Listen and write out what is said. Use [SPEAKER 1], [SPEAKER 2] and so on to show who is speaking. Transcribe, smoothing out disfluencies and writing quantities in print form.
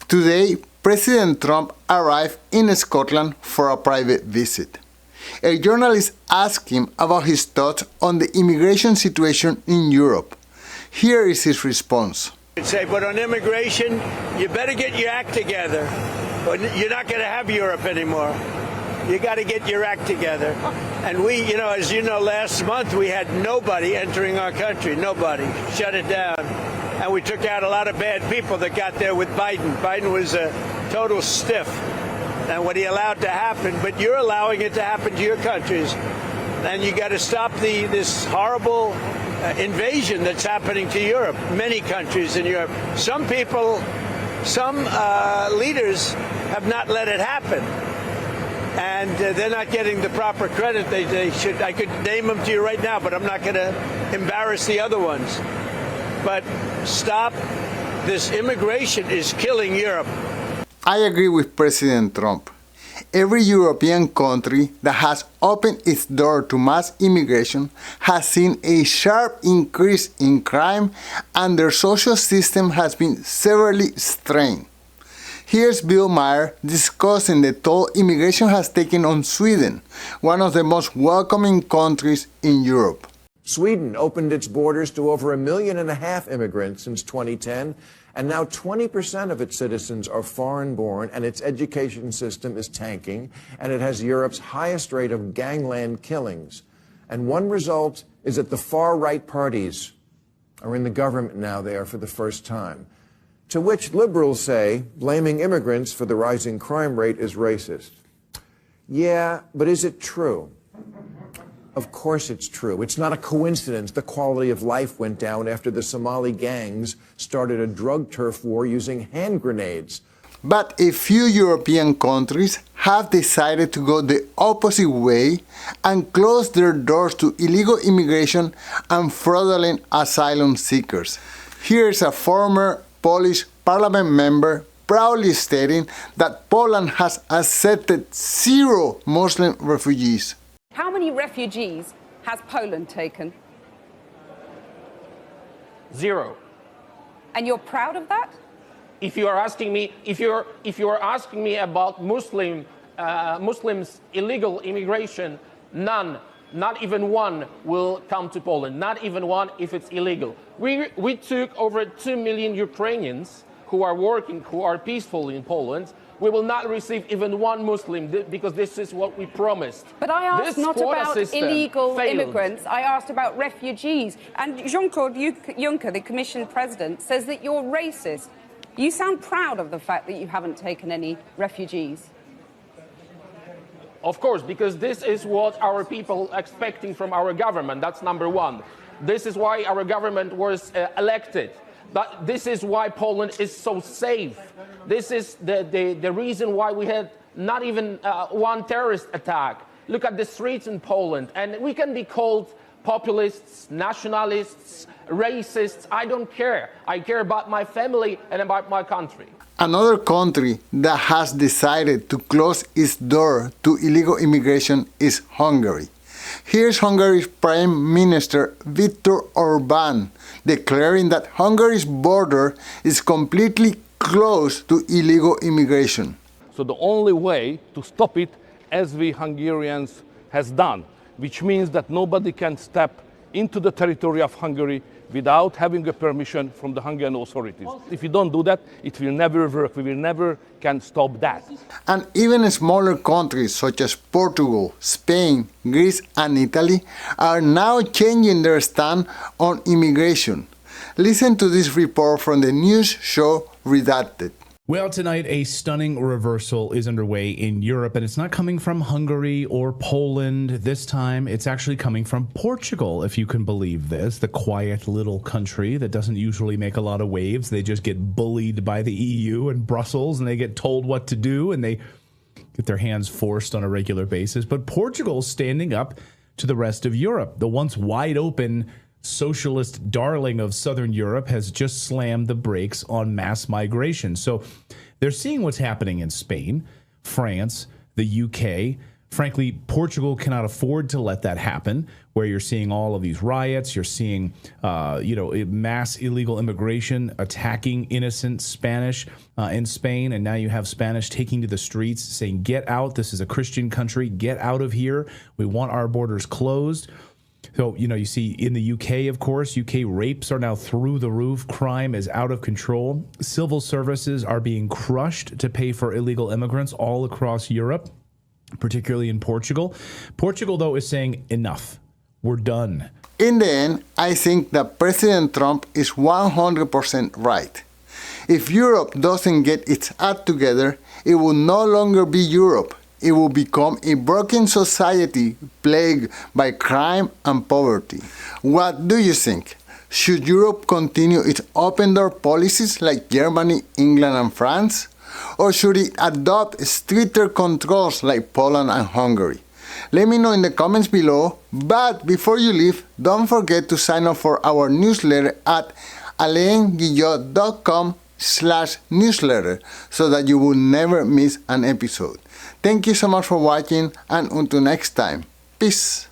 [SPEAKER 1] Today, President Trump arrived in Scotland for a private visit. A journalist asked him about his thoughts on the immigration situation in Europe. Here is his response.
[SPEAKER 2] But on immigration, you better get your act together. You're not going to have Europe anymore. You got to get your act together. And we, as you know, last month we had nobody entering our country. Nobody. Shut it down. And we took out a lot of bad people that got there with Biden. Biden was a total stiff. And what he allowed to happen, but you're allowing it to happen to your countries. And you got to stop this horrible invasion that's happening to Europe, many countries in Europe. Some people, some leaders have not let it happen. And they're not getting the proper credit they should. I could name them to you right now, but I'm not going to embarrass the other ones. But stop. This immigration is killing Europe.
[SPEAKER 1] I agree with President Trump. Every European country that has opened its door to mass immigration has seen a sharp increase in crime, and their social system has been severely strained. Here's Bill Maher discussing the toll immigration has taken on Sweden, one of the most welcoming countries in Europe.
[SPEAKER 3] Sweden opened its borders to over 1.5 million immigrants since 2010, and now 20% of its citizens are foreign-born, and its education system is tanking, and it has Europe's highest rate of gangland killings. And one result is that the far-right parties are in the government now there for the first time. To which liberals say blaming immigrants for the rising crime rate is racist. Yeah, but is it true? Of course it's true. It's not a coincidence the quality of life went down after the Somali gangs started a drug turf war using hand grenades.
[SPEAKER 1] But a few European countries have decided to go the opposite way and close their doors to illegal immigration and fraudulent asylum seekers. Here's a former Polish parliament member proudly stating that Poland has accepted 0 Muslim refugees.
[SPEAKER 4] How many refugees has Poland taken?
[SPEAKER 5] 0.
[SPEAKER 4] And you're proud of that?
[SPEAKER 5] If you are asking me about Muslims illegal immigration, none, not even one, will come to Poland. Not even one if it's illegal. We took over 2 million Ukrainians who are working, who are peaceful in Poland. We will not receive even one Muslim because this is what we promised.
[SPEAKER 4] But I asked not about illegal immigrants, I asked about refugees. And Jean-Claude Juncker, the Commission President, says that you're racist. You sound proud of the fact that you haven't taken any refugees.
[SPEAKER 5] Of course, because this is what our people are expecting from our government. That's number one. This is why our government was elected. But this is why Poland is so safe. This is the reason why we had not even one terrorist attack. Look at the streets in Poland, and we can be called populists, nationalists, racists. I don't care. I care about my family and about my country.
[SPEAKER 1] Another country that has decided to close its door to illegal immigration is Hungary. Here's Hungary's Prime Minister Viktor Orbán declaring that Hungary's border is completely closed to illegal immigration.
[SPEAKER 6] So the only way to stop it, as we Hungarians has done, which means that nobody can step into the territory of Hungary without having a permission from the Hungarian authorities. If you don't do that, it will never work. We will never can stop that.
[SPEAKER 1] And even smaller countries such as Portugal, Spain, Greece and Italy are now changing their stand on immigration. Listen to this report from the news show Redacted.
[SPEAKER 7] Well, tonight, a stunning reversal is underway in Europe, and it's not coming from Hungary or Poland. This time, it's actually coming from Portugal, if you can believe this, the quiet little country that doesn't usually make a lot of waves. They just get bullied by the EU and Brussels, and they get told what to do, and they get their hands forced on a regular basis. But Portugal's standing up to the rest of Europe. The once wide open socialist darling of Southern Europe has just slammed the brakes on mass migration. So they're seeing what's happening in Spain, France, the UK, Frankly, Portugal cannot afford to let that happen, where you're seeing all of these riots, you're seeing, mass illegal immigration attacking innocent Spanish in Spain, and now you have Spanish taking to the streets saying, get out, this is a Christian country, get out of here, we want our borders closed. So, you see in the UK, of course, UK rapes are now through the roof. Crime is out of control. Civil services are being crushed to pay for illegal immigrants all across Europe, particularly in Portugal. Portugal, though, is saying enough. We're done.
[SPEAKER 1] In the end, I think that President Trump is 100% right. If Europe doesn't get its act together, it will no longer be Europe. It will become a broken society plagued by crime and poverty. What do you think? Should Europe continue its open door policies like Germany, England, and France? Or should it adopt stricter controls like Poland and Hungary? Let me know in the comments below, but before you leave, don't forget to sign up for our newsletter at alainguillot.com/newsletter so that you will never miss an episode. Thank you so much for watching, and until next time, peace.